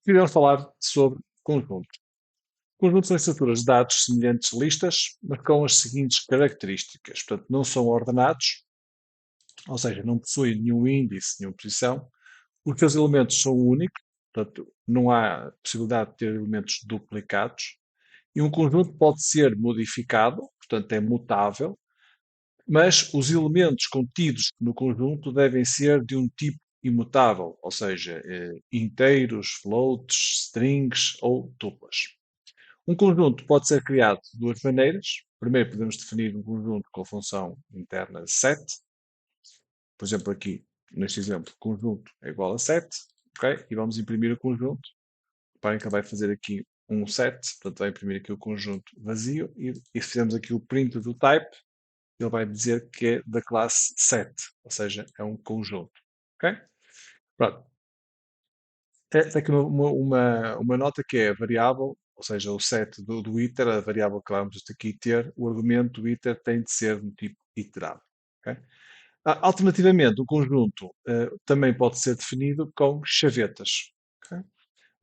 Queria falar sobre conjuntos. Conjuntos são estruturas de dados semelhantes a listas, mas com as seguintes características. Portanto, não são ordenados, ou seja, não possuem nenhum índice, nenhuma posição. Os seus elementos são únicos, portanto, não há possibilidade de ter elementos duplicados. E um conjunto pode ser modificado, portanto, é mutável, mas os elementos contidos no conjunto devem ser de um tipo imutável, ou seja, inteiros, floats, strings ou tuplas. Um conjunto pode ser criado de duas maneiras. Primeiro, podemos definir um conjunto com a função interna set. Por exemplo, aqui, neste exemplo, conjunto é igual a set. Ok? E vamos imprimir o conjunto. Reparem que ele vai fazer aqui um set, portanto vai imprimir aqui o conjunto vazio. E se fizermos aqui o print do type, ele vai dizer que é da classe set, ou seja, é um conjunto. Ok? Pronto. Tem aqui uma nota que é a variável, ou seja, o set do iter, a variável que vamos aqui ter, o argumento do iter tem de ser do tipo iterado. Ok? Alternativamente, o conjunto também pode ser definido com chavetas, ok?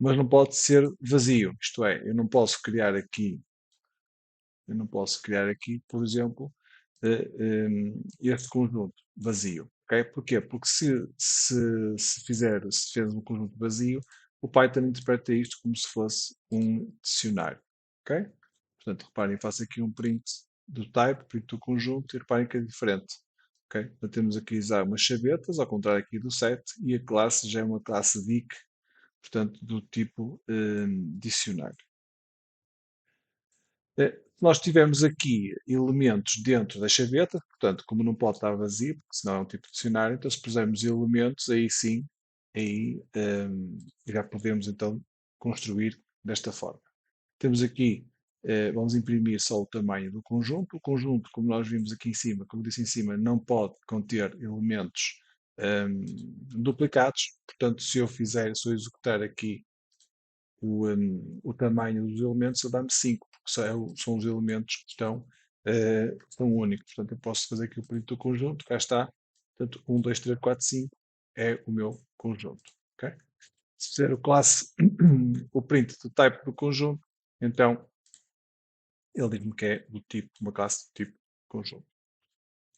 Mas não pode ser vazio, isto é, eu não posso criar aqui, por exemplo, este conjunto vazio. Ok? Porquê? Porque se fizer um conjunto vazio, o Python interpreta isto como se fosse um dicionário. Ok? Portanto, reparem, faço aqui um print do type, print do conjunto, e reparem que é diferente. Ok? Então, temos aqui usar umas chavetas, ao contrário aqui do set, e a classe já é uma classe dic, portanto, do tipo dicionário. Nós tivemos aqui elementos dentro da chaveta, portanto, como não pode estar vazio, porque senão é um tipo de dicionário, então se pusermos elementos, aí sim, aí já podemos então construir desta forma. Temos aqui, vamos imprimir só o tamanho do conjunto. O conjunto, como nós vimos aqui em cima, como disse em cima, não pode conter elementos duplicados, portanto, se eu executar aqui o tamanho dos elementos, ele dá-me 5, porque são os elementos que são únicos. Portanto, eu posso fazer aqui o print do conjunto, cá está. Portanto, 1, 2, 3, 4, 5 é o meu conjunto. Ok? Se fizer o classe, o print do type do conjunto, então ele diz-me que é do tipo, uma classe do tipo conjunto.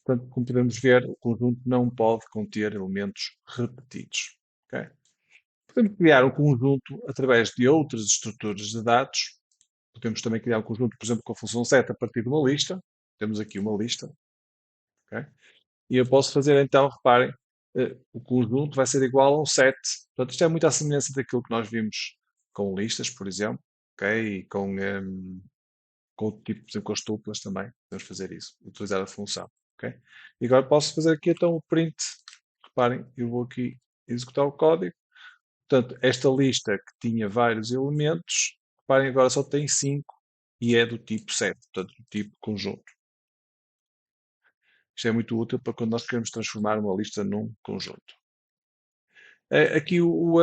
Portanto, como podemos ver, o conjunto não pode conter elementos repetidos. Ok? Podemos criar um conjunto através de outras estruturas de dados. Podemos também criar um conjunto, por exemplo, com a função set a partir de uma lista. Temos aqui uma lista. Ok? E eu posso fazer então, reparem, o conjunto vai ser igual a um set. Portanto, isto é muito à semelhança daquilo que nós vimos com listas, por exemplo. Ok? E com o tipo, por exemplo, com as tuplas também. Podemos fazer isso. Utilizar a função. Ok? E agora posso fazer aqui então o print. Reparem, eu vou aqui executar o código. Portanto, esta lista que tinha vários elementos, reparem, agora só tem 5 e é do tipo set, portanto, do tipo conjunto. Isto é muito útil para quando nós queremos transformar uma lista num conjunto. Aqui o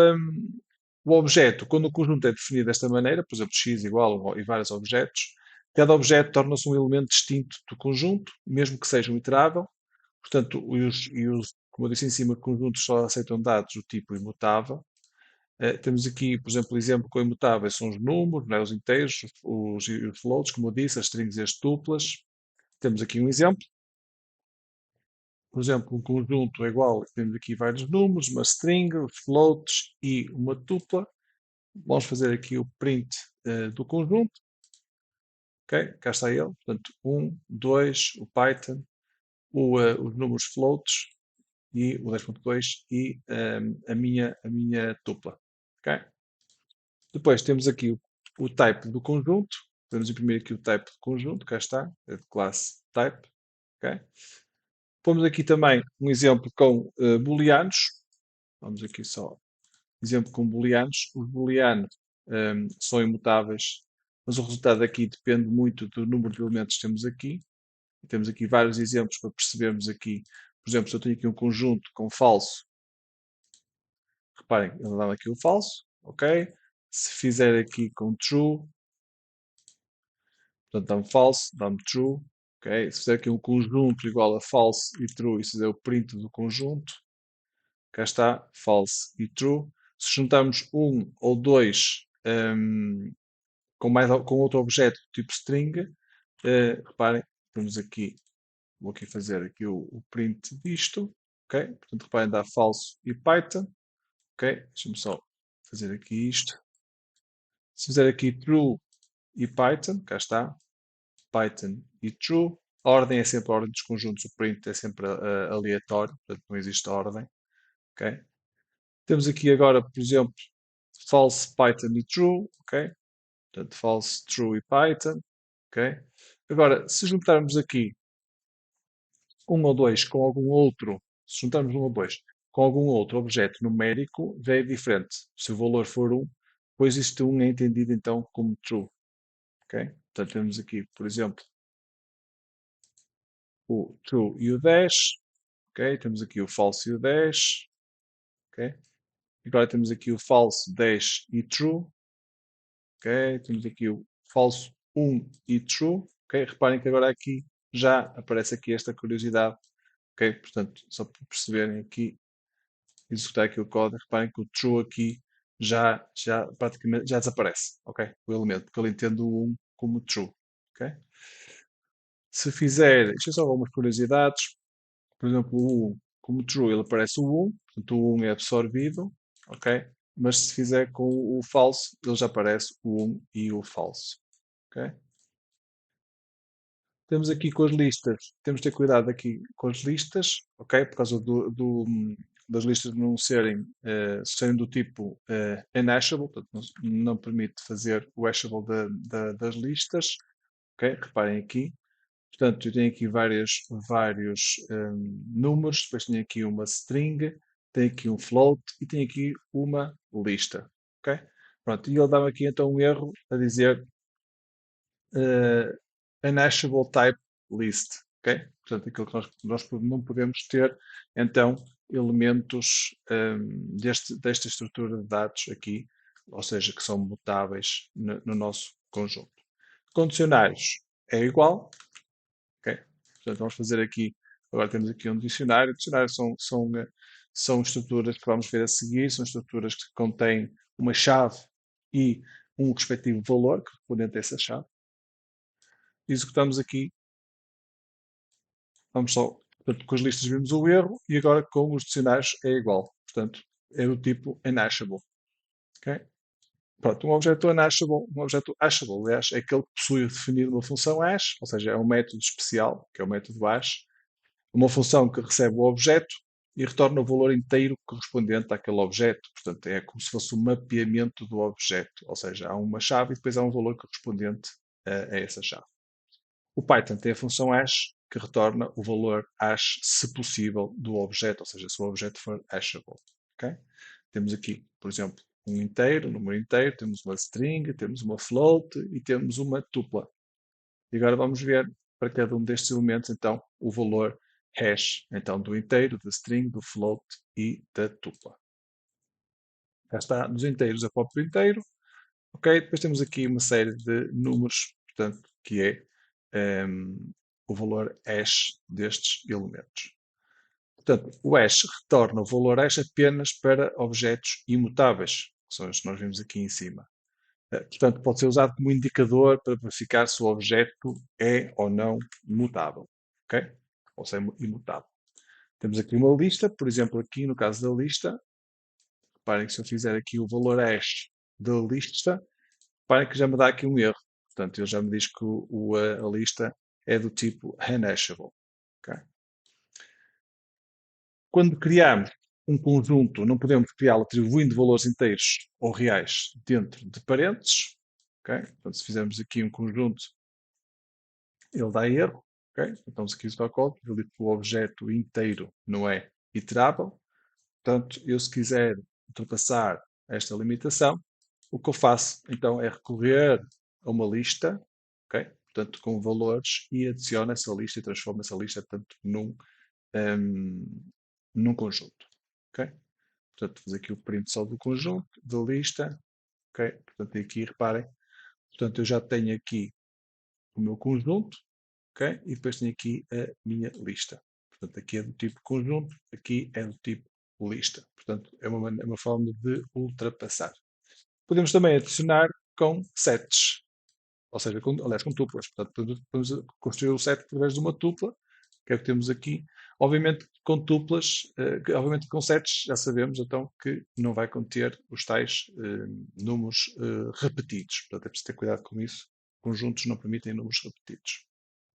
objeto, quando o conjunto é definido desta maneira, por exemplo, x igual e vários objetos, cada objeto torna-se um elemento distinto do conjunto, mesmo que seja um iterável. Portanto, como eu disse em cima, conjuntos só aceitam dados do tipo imutável. Temos aqui, por exemplo, o exemplo com imutáveis são os números, não é? Os inteiros, os floats, como eu disse, as strings e as tuplas. Temos aqui um exemplo. Por exemplo, um conjunto é igual, temos aqui vários números, uma string, os floats e uma tupla. Vamos fazer aqui o print do conjunto. Ok? Cá está ele. Portanto, 1, 2, o Python, os números floats e o 10.2 e a minha tupla. Ok? Depois temos aqui o type do conjunto. Podemos imprimir aqui o type do conjunto, cá está, é de classe type. Ok? Pomos aqui também um exemplo com booleanos. Vamos aqui só, exemplo com booleanos. Os booleanos são imutáveis, mas o resultado aqui depende muito do número de elementos que temos aqui. Temos aqui vários exemplos para percebermos aqui. Por exemplo, se eu tenho aqui um conjunto com falso, reparem, ele dá aqui o falso, ok? Se fizer aqui com true, portanto, dá-me false, dá-me true. Okay? Se fizer aqui um conjunto igual a false e true, isso é o print do conjunto. Cá está, false e true. Se juntarmos um ou dois com outro objeto tipo string, reparem, temos aqui, vou aqui fazer aqui o print disto, ok? Portanto, reparem, dá falso e Python, ok? Deixa-me só fazer aqui isto. Se fizer aqui true e Python, cá está, Python e true, a ordem é sempre a ordem dos conjuntos, o print é sempre aleatório, portanto não existe ordem, ok? Temos aqui agora, por exemplo, false Python e true, ok? Portanto, false, true e Python, ok? Agora, se juntarmos aqui um ou dois com algum outro, se juntarmos um ou dois com algum outro objeto numérico, já é diferente. Se o valor for um, pois este um é entendido então como true, ok? Portanto, temos aqui, por exemplo, o true e o 10, ok? Temos aqui o false e o 10, ok? Agora temos aqui o false 10 e true, ok? Temos aqui o falso 1 e true, ok? Reparem que agora aqui já aparece aqui esta curiosidade, ok? Portanto, só para perceberem aqui, executar aqui o código, reparem que o true aqui já praticamente já desaparece, ok? O elemento, porque ele entende o 1 como true, ok? Se fizer, isto é só algumas curiosidades, por exemplo, o 1, como true, ele aparece o 1, portanto o 1 é absorvido, ok? Mas se fizer com o falso, ele já aparece o 1 e o falso, ok? Temos aqui com as listas, temos de ter cuidado aqui com as listas, ok? Por causa das listas não serem, serem do tipo unhashable, portanto não permite fazer o hashable das listas, ok? Reparem aqui. Portanto, eu tenho aqui vários números, depois tenho aqui uma string, tenho aqui um float e tenho aqui uma lista, ok? Pronto, e ele dá-me aqui então um erro a dizer uh, unhashable type list, ok? Portanto, aquilo que nós não podemos ter, então, elementos desta estrutura de dados aqui, ou seja, que são mutáveis no nosso conjunto. Condicionários é igual, ok? Portanto, vamos fazer aqui, agora temos aqui um dicionário. Dicionários são estruturas que vamos ver a seguir, são estruturas que contêm uma chave e um respectivo valor correspondente a essa chave. Executamos aqui, vamos só, portanto, com as listas vimos o erro e agora com os dicionários é igual. Portanto, é do tipo unhashable. Ok? Pronto, um objeto hashable, aliás, é aquele que possui definido uma função hash, ou seja, é um método especial, que é o método hash, uma função que recebe o objeto e retorna o valor inteiro correspondente àquele objeto. Portanto, é como se fosse um mapeamento do objeto, ou seja, há uma chave e depois há um valor correspondente a essa chave. O Python tem a função hash que retorna o valor hash, se possível, do objeto, ou seja, se o objeto for hashable. Okay? Temos aqui, por exemplo, um inteiro, um número inteiro, temos uma string, temos uma float e temos uma tupla. E agora vamos ver para cada um destes elementos, então, o valor hash, então, do inteiro, da string, do float e da tupla. Já está, nos inteiros, a próprio inteiro. Ok, depois temos aqui uma série de números, portanto, que é o valor hash destes elementos. Portanto, o hash retorna o valor hash apenas para objetos imutáveis, que são os que nós vimos aqui em cima. Portanto, pode ser usado como indicador para verificar se o objeto é ou não mutável. Ok? Ou se é imutável. Temos aqui uma lista, por exemplo, aqui no caso da lista, reparem que se eu fizer aqui o valor hash da lista, reparem que já me dá aqui um erro. Portanto, ele já me diz que a lista é do tipo unhashable. Okay? Quando criamos um conjunto, não podemos criá-lo atribuindo valores inteiros ou reais dentro de parênteses. Okay? Portanto, se fizermos aqui um conjunto, ele dá erro. Okay? Então, se aqui o código, ele diz que o objeto inteiro não é iterável. Portanto, eu se quiser ultrapassar esta limitação, o que eu faço então é recorrer a uma lista, ok? Portanto, com valores e adiciono essa lista e transformo essa lista portanto, um, num conjunto. Ok? Portanto, fazer aqui o print só do conjunto, da lista. Ok? Portanto, aqui reparem. Portanto, eu já tenho aqui o meu conjunto, ok? E depois tenho aqui a minha lista. Portanto, aqui é do tipo conjunto, aqui é do tipo lista. Portanto, é uma forma de ultrapassar. Podemos também adicionar com sets, ou seja, aliás, com tuplas. Portanto, podemos construir o set através de uma tupla, que é o que temos aqui. Obviamente, com tuplas, obviamente com sets, já sabemos então que não vai conter os tais números repetidos. Portanto, é preciso ter cuidado com isso. Conjuntos não permitem números repetidos.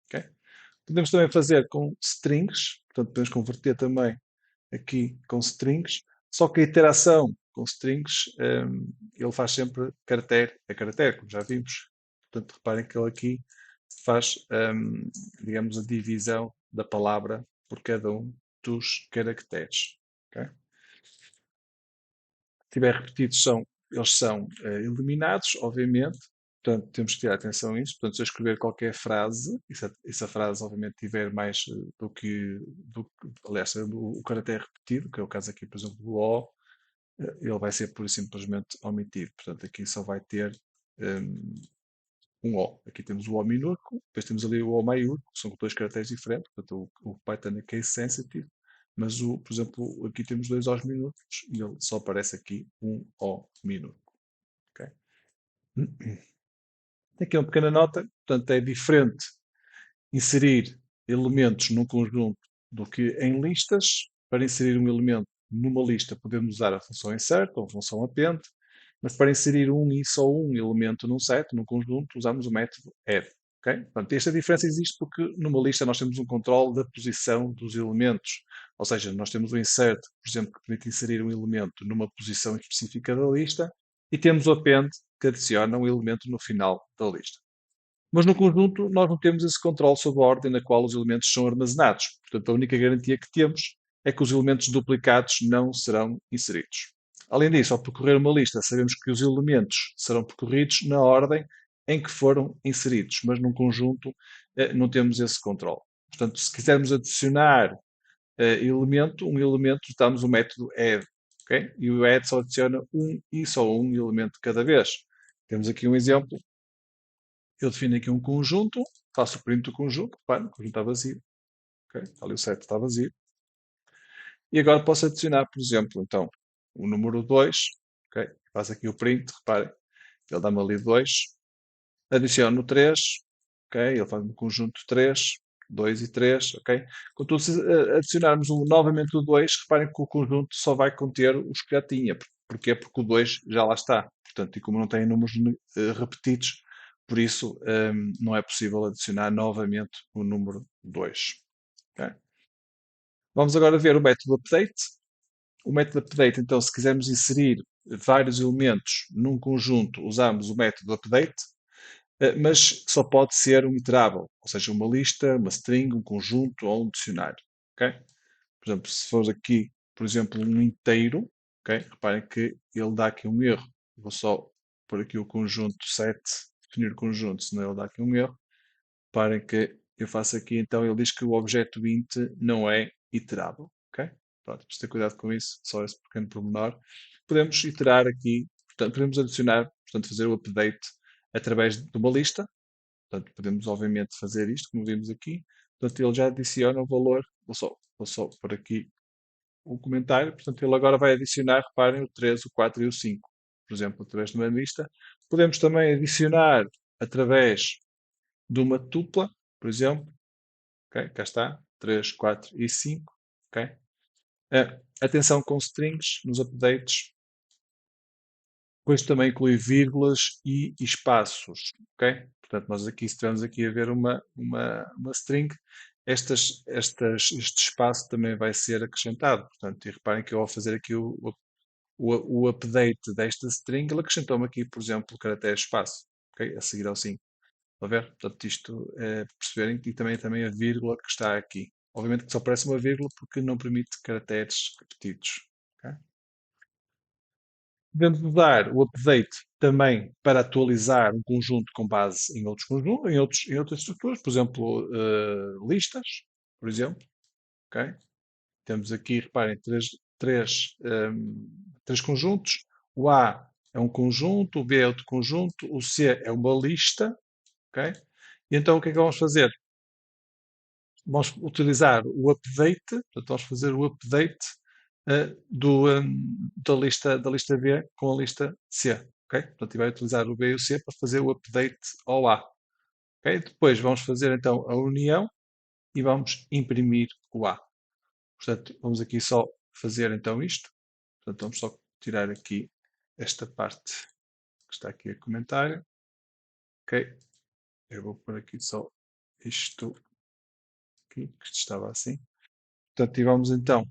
Ok? Podemos também fazer com strings, portanto, podemos converter também aqui com strings, só que a interação com strings, ele faz sempre caractere a caractere, como já vimos. Portanto, reparem que ele aqui faz, digamos, a divisão da palavra por cada um dos caracteres. Ok? Se estiver repetidos, eles são eliminados, obviamente. Portanto, temos que ter atenção a isso. Portanto, se eu escrever qualquer frase, e se a frase, obviamente, tiver mais aliás, o caractere repetido, que é o caso aqui, por exemplo, do O, ele vai ser pura e simplesmente omitido. Portanto, aqui só vai ter um O. Aqui temos o O minúsculo, depois temos ali o O maiúsculo, que são dois caracteres diferentes. Portanto, o Python é case sensitive, mas, por exemplo, aqui temos dois O's minúsculos e ele só aparece aqui um O minúsculo. Ok? Aqui é uma pequena nota, portanto, é diferente inserir elementos num conjunto do que em listas. Para inserir um elemento numa lista, podemos usar a função insert ou a função append, mas para inserir um e só um elemento num set, num conjunto, usamos o método add. Okay? Portanto, esta diferença existe porque numa lista nós temos um controle da posição dos elementos. Ou seja, nós temos o insert, por exemplo, que permite inserir um elemento numa posição específica da lista, e temos o append, que adiciona um elemento no final da lista. Mas no conjunto nós não temos esse controle sobre a ordem na qual os elementos são armazenados. Portanto, a única garantia que temos é que os elementos duplicados não serão inseridos. Além disso, ao percorrer uma lista, sabemos que os elementos serão percorridos na ordem em que foram inseridos, mas num conjunto não temos esse controle. Portanto, se quisermos adicionar um elemento, usamos o método add. Okay? E o add só adiciona um e só um elemento cada vez. Temos aqui um exemplo. Eu defino aqui um conjunto, faço o print do conjunto, repare, o conjunto está vazio. Okay? Ali o set está vazio. E agora posso adicionar, por exemplo, então, o número 2. Okay? Faço aqui o print, reparem, ele dá-me ali 2. Adiciono 3. Okay? Ele faz um conjunto 3, 2 e 3. Okay? Contudo, se adicionarmos novamente o 2, reparem que o conjunto só vai conter os que já tinha. Porquê? Porque o 2 já lá está. Portanto, e como não tem números repetidos, por isso não é possível adicionar novamente o número 2. Okay? Vamos agora ver o método update. O método update, então, se quisermos inserir vários elementos num conjunto, usamos o método update, mas só pode ser um iterável, ou seja, uma lista, uma string, um conjunto ou um dicionário. Okay? Por exemplo, se for aqui, por exemplo, um inteiro, okay? Reparem que ele dá aqui um erro. Vou só pôr aqui o conjunto 7, definir o conjunto, senão ele dá aqui um erro. Reparem que eu faço aqui, então ele diz que o objeto int não é iterável. Okay? Pronto, preciso ter cuidado com isso, só esse pequeno pormenor. Podemos iterar aqui, portanto, podemos adicionar, portanto, fazer o update através de uma lista. Portanto, podemos obviamente fazer isto, como vimos aqui. Portanto, ele já adiciona o valor. Vou só por aqui o comentário. Portanto, ele agora vai adicionar, reparem, o 3, o 4 e o 5. Por exemplo, através de uma lista. Podemos também adicionar através de uma tupla, por exemplo. Okay? Cá está, 3, 4 e 5. Okay? Atenção com strings nos updates. Depois também inclui vírgulas e espaços. Ok? Portanto, nós aqui, se estivermos aqui a ver uma string, este espaço também vai ser acrescentado. Portanto, e reparem que eu ao fazer aqui o update desta string, ele acrescentou-me aqui, por exemplo, o caractere espaço. Ok? A seguir ao 5. Está a ver? Portanto, isto é para perceberem, e também a vírgula que está aqui. Obviamente que só aparece uma vírgula porque não permite caracteres repetidos. Ok? Podemos usar o update também para atualizar um conjunto com base em outros conjuntos, em outras estruturas, por exemplo, listas, por exemplo. Ok? Temos aqui, reparem, três conjuntos. O A é um conjunto, o B é outro conjunto, o C é uma lista. Ok? E então o que é que vamos fazer? Vamos utilizar o update, portanto, vamos fazer o update da lista B com a lista C. Ok? Portanto, e vai utilizar o B e o C para fazer o update ao A. Ok? Depois vamos fazer então a união e vamos imprimir o A. Portanto, vamos aqui só fazer então isto. Portanto, vamos só tirar aqui esta parte que está aqui a comentário. Ok? Eu vou pôr aqui só isto aqui, que isto estava assim. Portanto, e vamos então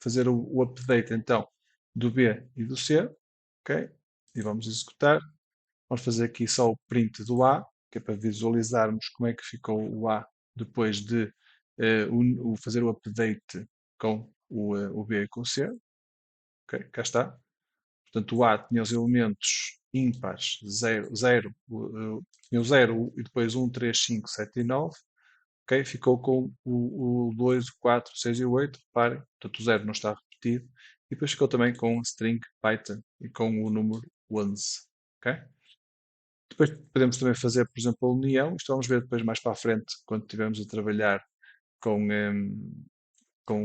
fazer o update então do B e do C. Ok? E vamos executar. Vamos fazer aqui só o print do A, que é para visualizarmos como é que ficou o A depois de fazer o update com o B e com o C. Ok, cá está. Portanto, o A tinha os elementos ímpares 0, 0, tinha o 0 e depois 1, 3, 5, 7 e 9. Ok, ficou com o 2, o 4, o 6 e o 8. Reparem, portanto, o 0 não está repetido. E depois ficou também com o string Python e com o número 11. Ok? Depois podemos também fazer, por exemplo, a união. Isto vamos ver depois mais para a frente, quando estivermos a trabalhar com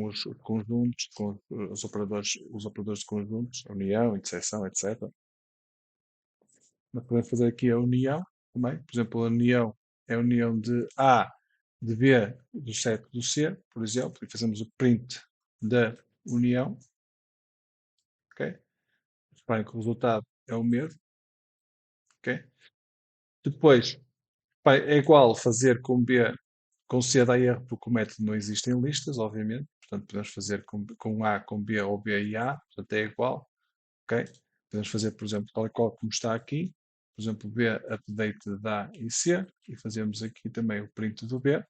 os conjuntos, com os operadores de conjuntos, a união, interseção, etc. Nós podemos fazer aqui a união também. Por exemplo, a união é a união de A, de B, do 7 do C, por exemplo, e fazemos o print da união. Ok? Reparem que o resultado é o mesmo. Ok? Depois, é igual fazer com B, com C dá erro porque o método não existe em listas, obviamente. Portanto, podemos fazer com A, com B ou B e A. Portanto, é igual. Ok? Podemos fazer, por exemplo, tal e qual como está aqui. Por exemplo, B update da A e C. E fazemos aqui também o print do B.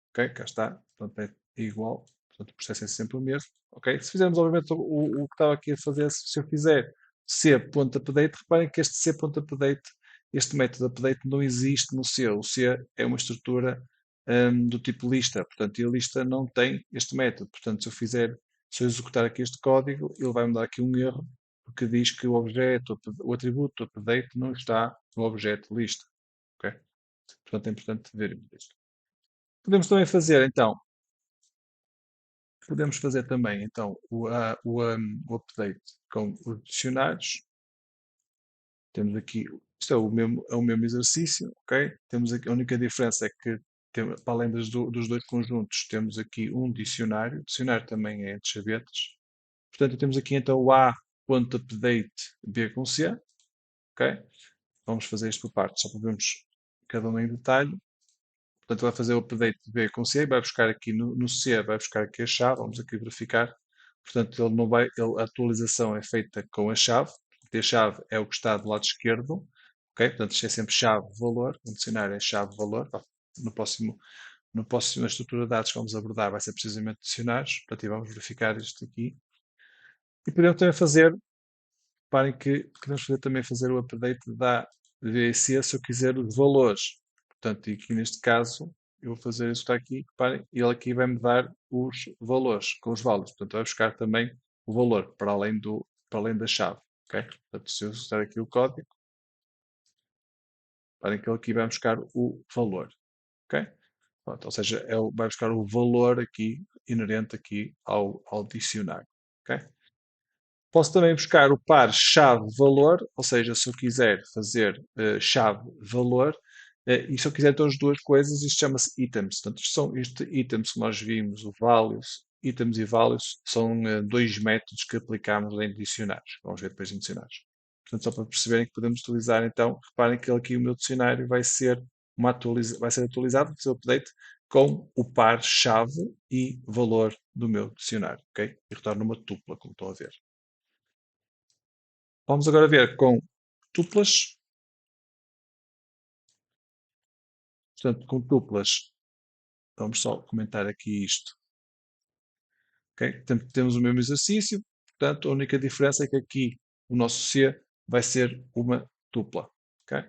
Ok? Cá está. Portanto, é igual. Portanto, o processo é sempre o mesmo. Ok? Se fizermos, obviamente, o que estava aqui a fazer, se eu fizer C.update, reparem que este C.update, este método update não existe no C. O C é uma estrutura do tipo lista. Portanto, e a lista não tem este método. Portanto, se eu executar aqui este código, ele vai me dar aqui um erro, porque diz que o objeto, o atributo update não está no objeto lista. Ok? Portanto, é importante ver isto. Podemos também fazer, então, podemos fazer também, então, o update com os dicionários. Temos aqui, isto é o mesmo exercício, ok? Temos aqui, a única diferença é que, para além dos dois conjuntos, temos aqui um dicionário. O dicionário também é de chavetas. Portanto, temos aqui então o A.update B com C, ok? Vamos fazer isto por partes, só para vermos cada um em detalhe. Portanto, vai fazer o update de B com C, vai buscar aqui no C, vai buscar aqui a chave, vamos aqui verificar. Portanto, ele não vai, a atualização é feita com a chave. A chave é o que está do lado esquerdo, ok? Portanto, isto é sempre chave-valor, o dicionário é chave-valor. Na estrutura de dados que vamos abordar vai ser precisamente dicionários, portanto, e vamos verificar isto aqui. E podemos também fazer, reparem que podemos fazer o update da VC se eu quiser os valores. Portanto, e aqui neste caso, eu vou fazer isso que está aqui, reparem, e ele aqui vai-me dar os valores, com os values. Portanto, vai buscar também o valor para além da chave. Ok? Portanto, se eu usar aqui o código, reparem que ele aqui vai buscar o valor. Ok? Pronto, ou seja, ele vai buscar o valor aqui, inerente aqui ao dicionário. Ok? Posso também buscar o par chave-valor, ou seja, se eu quiser fazer chave-valor, e se eu quiser ter as duas coisas, isto chama-se items. Portanto, estes items que nós vimos, o values, items e values, são dois métodos que aplicamos em dicionários. Vamos ver depois em dicionários. Portanto, só para perceberem que podemos utilizar, então, reparem que aqui o meu dicionário vai ser atualizado, vai ser o update, com o par chave e valor do meu dicionário. Ok? E retorna uma tupla, como estão a ver. Vamos agora ver com tuplas. Portanto, com tuplas, vamos só comentar aqui isto. Ok? Temos o mesmo exercício, portanto, a única diferença é que aqui o nosso C vai ser uma tupla. Ok?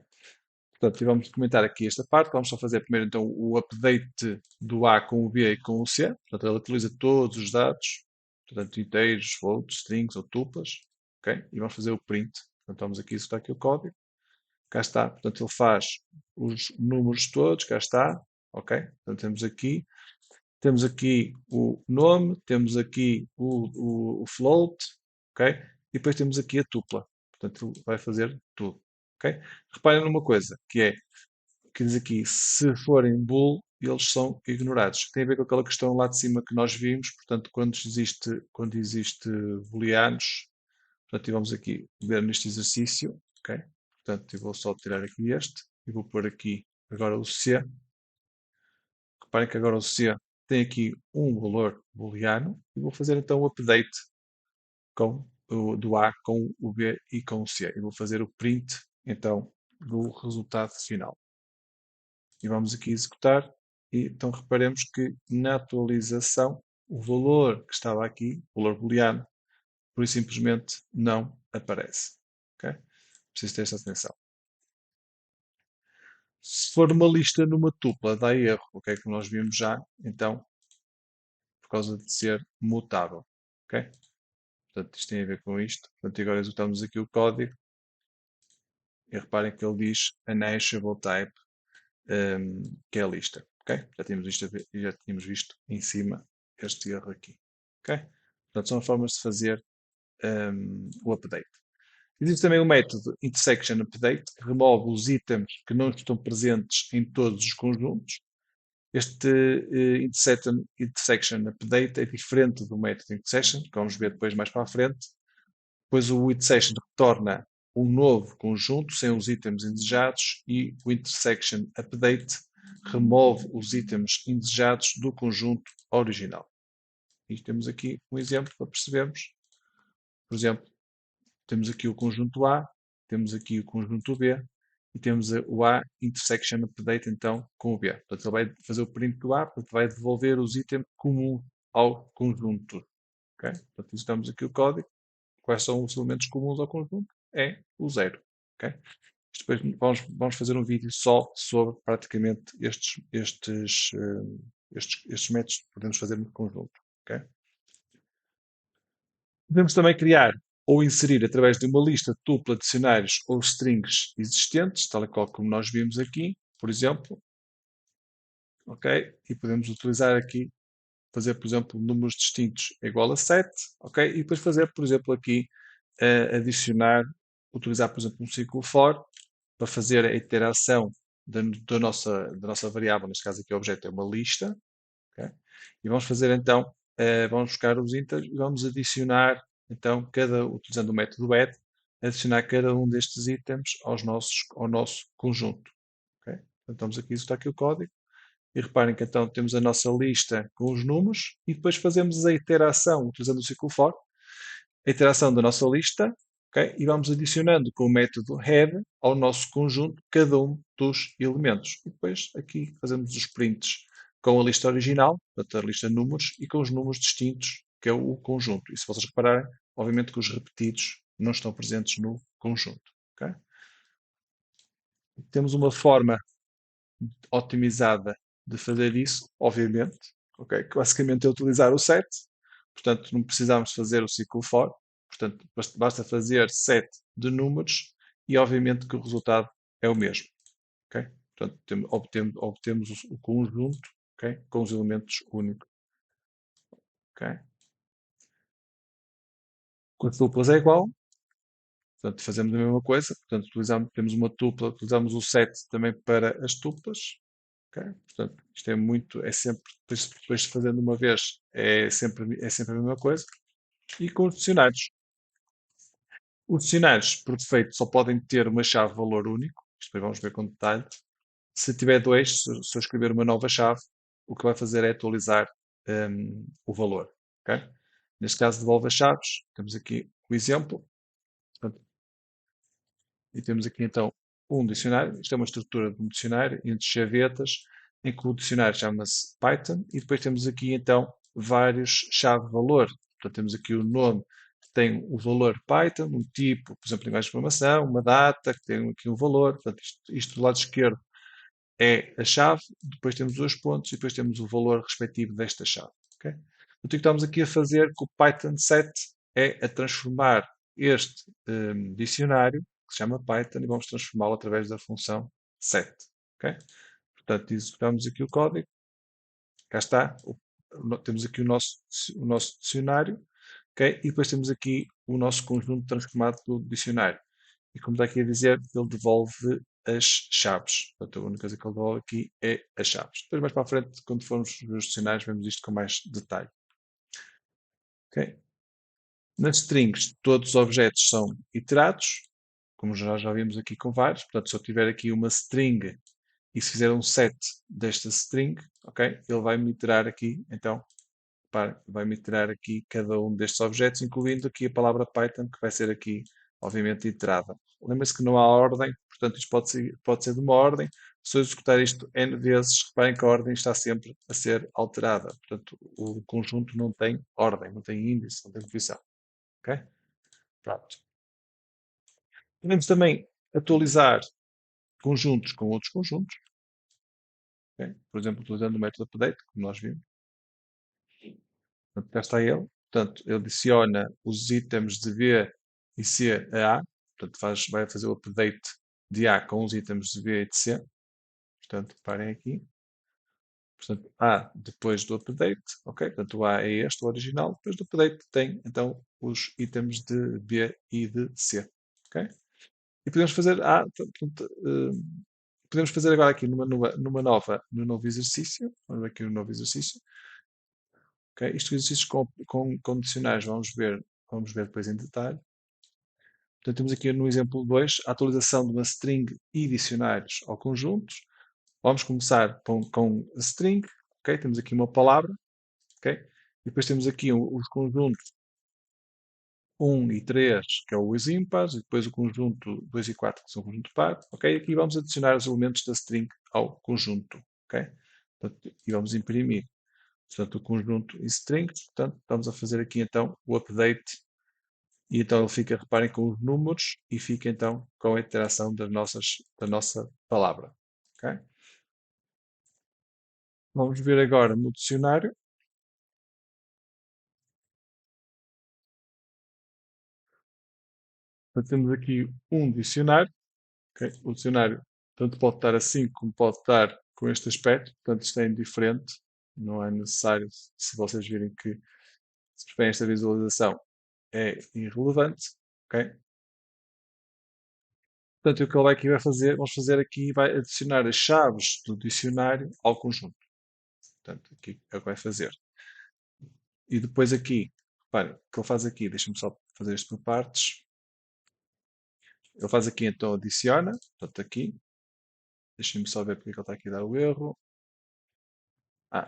Portanto, vamos comentar aqui esta parte. Vamos só fazer primeiro então o update do A com o B e com o C. Portanto, ele atualiza todos os dados, portanto, inteiros, floats, strings ou tuplas. Ok? E vamos fazer o print. Portanto, vamos aqui, isso está aqui o código. Cá está, portanto ele faz os números todos, cá está, ok? Portanto temos aqui, temos aqui o nome, temos aqui o float, ok? E depois temos aqui a tupla. Portanto, vai fazer tudo, ok? Reparem numa coisa, que diz aqui, se forem bool, eles são ignorados. Tem a ver com aquela questão lá de cima que nós vimos, portanto, quando existe booleanos, portanto, e vamos aqui ver neste exercício, ok? Portanto, eu vou só tirar aqui este e vou pôr aqui agora o C. Reparem que agora o C tem aqui um valor booleano e vou fazer então o update do A com o B e com o C. E vou fazer o print então do resultado final. E vamos aqui executar. E então reparemos que na atualização o valor que estava aqui, o valor booleano, por isso simplesmente não aparece. Ok? Preciso ter esta atenção. Se for uma lista numa tupla, dá erro. O que é que nós vimos já? Então, por causa de ser mutável. Ok? Portanto, isto tem a ver com isto. Portanto, agora executamos aqui o código e reparem que ele diz a hashable type, que é a lista. Ok? Já tínhamos visto em cima este erro aqui. Ok? Portanto, são formas de fazer o update. Existe também o método intersection update, que remove os itens que não estão presentes em todos os conjuntos. Este intersection update é diferente do método intersection, que vamos ver depois mais para a frente. Depois o intersection retorna um novo conjunto sem os itens indesejados e o intersection update remove os itens indesejados do conjunto original. E temos aqui um exemplo para percebermos. Por exemplo, temos aqui o conjunto A, temos aqui o conjunto B e temos o A intersection update então com o B. Portanto, ele vai fazer o print do A, portanto, vai devolver os itens comuns ao conjunto. Okay? Portanto, executamos aqui o código. Quais são os elementos comuns ao conjunto? É o zero. Okay? Depois vamos fazer um vídeo só sobre praticamente estes métodos que podemos fazer no conjunto. Okay? Podemos também criar ou inserir através de uma lista tupla de dicionários ou strings existentes, tal e qual como nós vimos aqui, por exemplo. Ok? E podemos utilizar aqui, fazer, por exemplo, números distintos é igual a 7, ok? E depois fazer, por exemplo, aqui, adicionar, utilizar, por exemplo, um ciclo for para fazer a iteração da nossa variável, neste caso aqui o objeto é uma lista, ok? E vamos fazer então, vamos buscar os inters e vamos adicionar, então, utilizando o método add, adicionar cada um destes itens ao nosso conjunto. Ok? Então, estamos aqui, está aqui o código. E reparem que então temos a nossa lista com os números e depois fazemos a iteração, utilizando o ciclo for, a iteração da nossa lista, ok? E vamos adicionando com o método head ao nosso conjunto cada um dos elementos. E depois aqui fazemos os prints com a lista original, portanto a lista de números, e com os números distintos, que é o conjunto. E se vocês repararem, obviamente que os repetidos não estão presentes no conjunto. Ok? Temos uma forma otimizada de fazer isso, obviamente, ok? Que basicamente é utilizar o set, portanto não precisamos fazer o ciclo for, portanto basta fazer set de números e obviamente que o resultado é o mesmo, ok? Portanto obtemos o conjunto, ok? Com os elementos únicos, ok? Com as duplas é igual, portanto fazemos a mesma coisa, portanto temos uma tupla, utilizamos o set também para as tuplas, ok? Portanto, isto é sempre, depois de fazendo uma vez, é sempre a mesma coisa. E com os dicionários, por defeito, só podem ter uma chave valor único, isto depois vamos ver com detalhe. Se tiver dois, se eu escrever uma nova chave, o que vai fazer é atualizar o valor, ok? Neste caso, devolve as chaves, temos aqui o exemplo, portanto, e temos aqui então um dicionário. Isto é uma estrutura de um dicionário entre chavetas, em que o dicionário chama-se Python, e depois temos aqui então vários chave-valor. Portanto, temos aqui o nome que tem o valor Python, um tipo, por exemplo, linguagem de programação, uma data que tem aqui um valor. Portanto, isto do lado esquerdo é a chave, depois temos os pontos e depois temos o valor respectivo desta chave. Okay? O que estamos aqui a fazer com o Python set é a transformar este dicionário, que se chama Python, e vamos transformá-lo através da função set. Okay? Portanto, executamos aqui o código, cá está, temos aqui o nosso dicionário, ok? E depois temos aqui o nosso conjunto transformado do dicionário. E como está aqui a dizer, ele devolve as chaves. Portanto, a única coisa que ele devolve aqui é as chaves. Depois, mais para a frente, quando formos ver os dicionários, vemos isto com mais detalhe. Ok? Nas strings, todos os objetos são iterados, como já vimos aqui com vários. Portanto, se eu tiver aqui uma string e se fizer um set desta string, ok? Ele vai me iterar aqui, então, vai-me iterar aqui cada um destes objetos, incluindo aqui a palavra Python, que vai ser aqui, obviamente, iterada. Lembre-se que não há ordem, portanto, isto pode ser de uma ordem. Se eu executar isto N vezes, reparem que a ordem está sempre a ser alterada. Portanto, o conjunto não tem ordem, não tem índice, não tem posição. Ok? Pronto. Podemos também atualizar conjuntos com outros conjuntos. Ok? Por exemplo, utilizando o método update, como nós vimos. Portanto, cá está ele. Portanto, ele adiciona os itens de B e C a A. Portanto, vai fazer o update de A com os itens de B e de C. Portanto, parem aqui. Portanto, A depois do update. Ok? Portanto, o A é este, o original. Depois do update tem, então, os itens de B e de C. Ok? E podemos fazer A. Portanto, podemos fazer agora aqui num novo exercício. Vamos ver aqui um novo exercício. Ok? Isto exercícios com condicionais, vamos ver depois em detalhe. Portanto, temos aqui no exemplo 2 a atualização de uma string e dicionários ao conjuntos. Vamos começar com a string, ok? Temos aqui uma palavra, ok? E depois temos aqui os conjuntos 1 e 3, que é os ímpares, e depois o conjunto 2 e 4, que são o conjunto par, ok? Aqui vamos adicionar os elementos da string ao conjunto, ok? Portanto, e vamos imprimir. Portanto, o conjunto em strings, portanto, estamos a fazer aqui então o update e então ele fica, reparem, com os números e fica então com a interação da nossa palavra. Ok? Vamos ver agora no dicionário. Portanto, temos aqui um dicionário. Ok? O dicionário tanto pode estar assim como pode estar com este aspecto. Portanto, isto é indiferente. Não é necessário, se vocês virem que se preferem esta visualização, é irrelevante. Ok? Portanto, o que ele aqui vai fazer, vamos fazer aqui, vai adicionar as chaves do dicionário ao conjunto. Portanto, aqui é o que vai fazer. E depois aqui, reparem, o que ele faz aqui, deixa-me só fazer isto por partes. Ele faz aqui, então adiciona, portanto aqui, deixem-me só ver porque é que ele está aqui a dar o erro.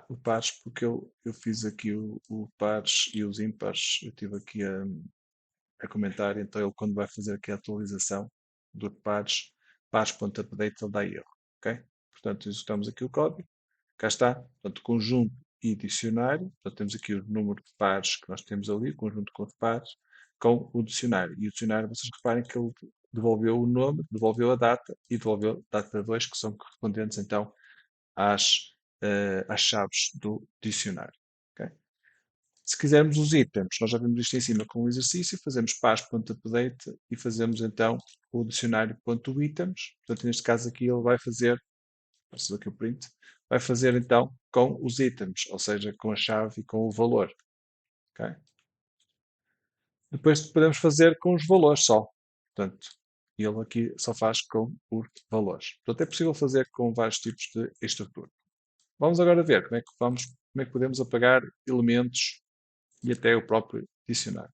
O pares, porque eu fiz aqui o pares e os ímpares, eu estive aqui a comentar, então ele quando vai fazer aqui a atualização do pares, pares.update, ele dá erro, ok? Portanto, executamos aqui o código, cá está, portanto, conjunto e dicionário, portanto, temos aqui o número de pares que nós temos ali, o conjunto com os pares, com o dicionário. E o dicionário, vocês reparem que ele devolveu o nome, devolveu a data e devolveu a data 2, que são correspondentes então às chaves do dicionário. Ok? Se quisermos os itens, nós já vimos isto em cima com o exercício, fazemos pass.update e fazemos então o dicionário.items. Portanto, neste caso aqui ele vai fazer, apareceu aqui o print, vai fazer então com os itens, ou seja, com a chave e com o valor. Ok? Depois podemos fazer com os valores só. Portanto, ele aqui só faz com os valores. Portanto, é possível fazer com vários tipos de estrutura. Vamos agora ver como é que podemos apagar elementos e até o próprio dicionário.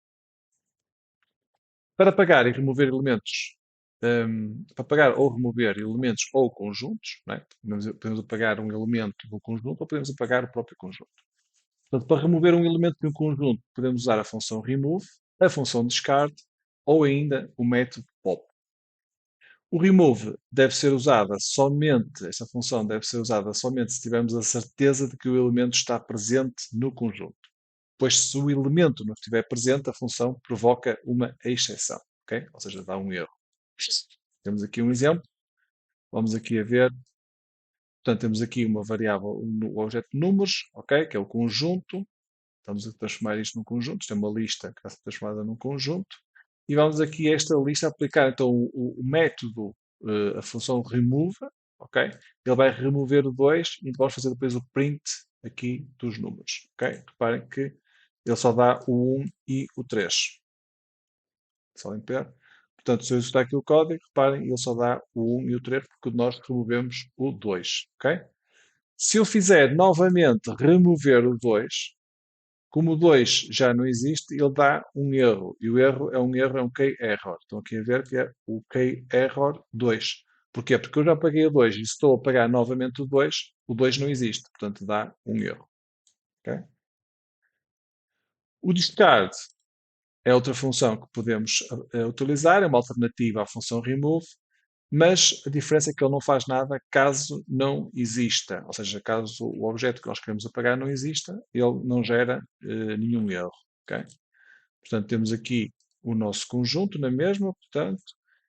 Para apagar e remover elementos, para apagar ou remover elementos ou conjuntos, não é? Podemos apagar um elemento do conjunto ou podemos apagar o próprio conjunto. Portanto, para remover um elemento de um conjunto, podemos usar a função remove, a função discard ou ainda o método pop. O remove deve ser usada somente, esta função deve ser usada somente se tivermos a certeza de que o elemento está presente no conjunto. Pois se o elemento não estiver presente, a função provoca uma exceção, ok? Ou seja, dá um erro. Temos aqui um exemplo. Vamos aqui a ver. Portanto, temos aqui uma variável, o objeto números, ok? Que é o conjunto. Estamos a transformar isto num conjunto. Isto é uma lista que está a ser transformada num conjunto. E vamos aqui a esta lista aplicar então o método, a função remove, ok? Ele vai remover o 2 e vamos fazer depois o print aqui dos números. Ok? Reparem que ele só dá o 1 e o 3. Só limpar. Portanto, se eu executar aqui o código, reparem, ele só dá o 1 e o 3 porque nós removemos o 2. Ok? Se eu fizer novamente remover o 2, como o 2 já não existe, ele dá um erro. E o erro, é um key error. Estão aqui a ver que é o key error 2. Porquê? Porque eu já paguei o 2 e se estou a pagar novamente o 2 não existe. Portanto, dá um erro. Ok? O discard é outra função que podemos utilizar, é uma alternativa à função remove, mas a diferença é que ele não faz nada caso não exista. Ou seja, caso o objeto que nós queremos apagar não exista, ele não gera nenhum erro. Ok? Portanto, temos aqui o nosso conjunto na mesma, portanto,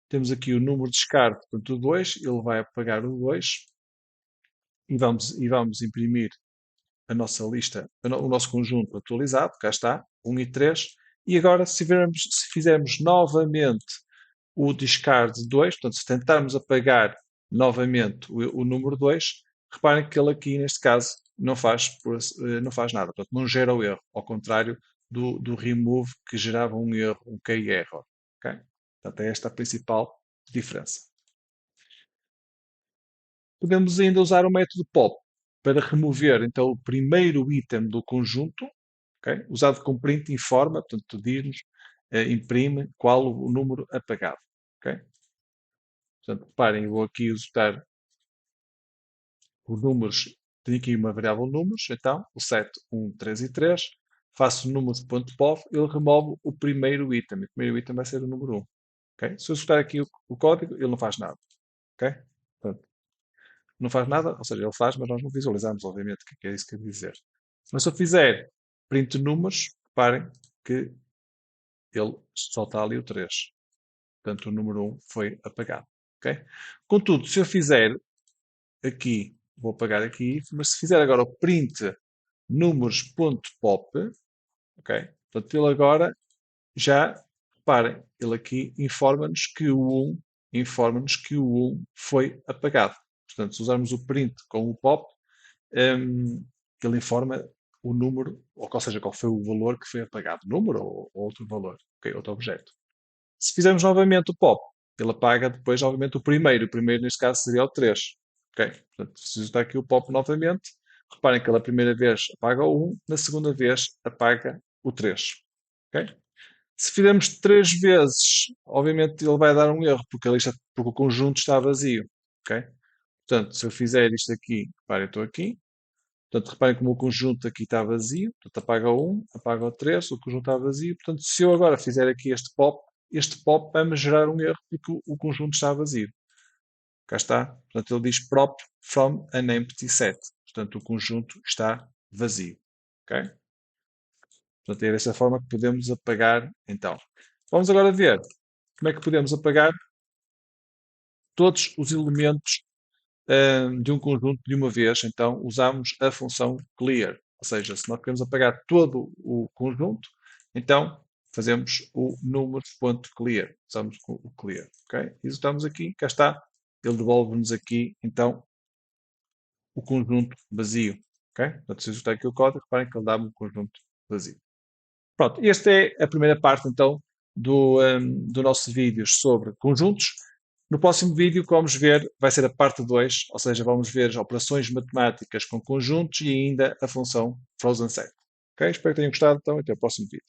temos aqui o número de descarte, portanto, o 2, ele vai apagar o 2 e vamos imprimir a nossa lista, o nosso conjunto atualizado, cá está, 1 e 3. E agora, se fizermos novamente o discard 2, portanto, se tentarmos apagar novamente o número 2, reparem que ele aqui, neste caso, não faz nada, portanto, não gera o erro, ao contrário do remove que gerava um erro, um key error. Ok? Portanto, é esta a principal diferença. Podemos ainda usar o método pop para remover então o primeiro item do conjunto, ok? Usado com print informa, portanto, diz-nos, imprime qual o número apagado. Ok? Portanto, reparem, eu vou aqui usar os números, tenho aqui uma variável números, então, o set 1, 3 e 3, faço números.pov, ele remove o primeiro item. O primeiro item vai ser o número 1. Ok? Se eu executar aqui o código, ele não faz nada. Ok? Portanto, não faz nada, ou seja, ele faz, mas nós não visualizamos, obviamente, o que é isso que quer dizer. Mas se eu fizer print números, reparem que ele só está ali o 3. Portanto, o número 1 foi apagado. Ok? Contudo, se eu fizer aqui, vou apagar aqui, mas se fizer agora o print números.pop, ok? Portanto, ele agora já, reparem, ele aqui informa-nos que o 1 foi apagado. Portanto, se usarmos o print com o pop, ele informa o número, ou seja, qual foi o valor que foi apagado. Número ou outro valor, ok? Outro objeto. Se fizermos novamente o pop, ele apaga depois novamente o primeiro. O primeiro, neste caso, seria o 3. Ok? Portanto, se está aqui o pop novamente, reparem que ele a primeira vez apaga o 1, na segunda vez apaga o 3. Ok? Se fizermos 3 vezes, obviamente ele vai dar um erro, porque o conjunto está vazio. Ok? Portanto, se eu fizer isto aqui, reparem, eu estou aqui. Portanto, reparem como o conjunto aqui está vazio. Portanto, apaga o 1, apaga o 3, o conjunto está vazio. Portanto, se eu agora fizer aqui este pop vai-me gerar um erro porque o conjunto está vazio. Cá está. Portanto, ele diz prop from an empty set. Portanto, o conjunto está vazio. Ok? Portanto, é desta forma que podemos apagar, então. Vamos agora ver como é que podemos apagar todos os elementos de um conjunto de uma vez. Então, usamos a função clear. Ou seja, se nós queremos apagar todo o conjunto, então fazemos o números.clear. Usamos o clear. Ok? Executamos aqui, cá está. Ele devolve-nos aqui, então, o conjunto vazio. Ok? Portanto, se executar aqui o código, reparem que ele dá-me um conjunto vazio. Pronto, esta é a primeira parte, então, do nosso vídeo sobre conjuntos. No próximo vídeo que vamos ver vai ser a parte 2, ou seja, vamos ver as operações matemáticas com conjuntos e ainda a função frozen set. Ok? Espero que tenham gostado, então, até o próximo vídeo.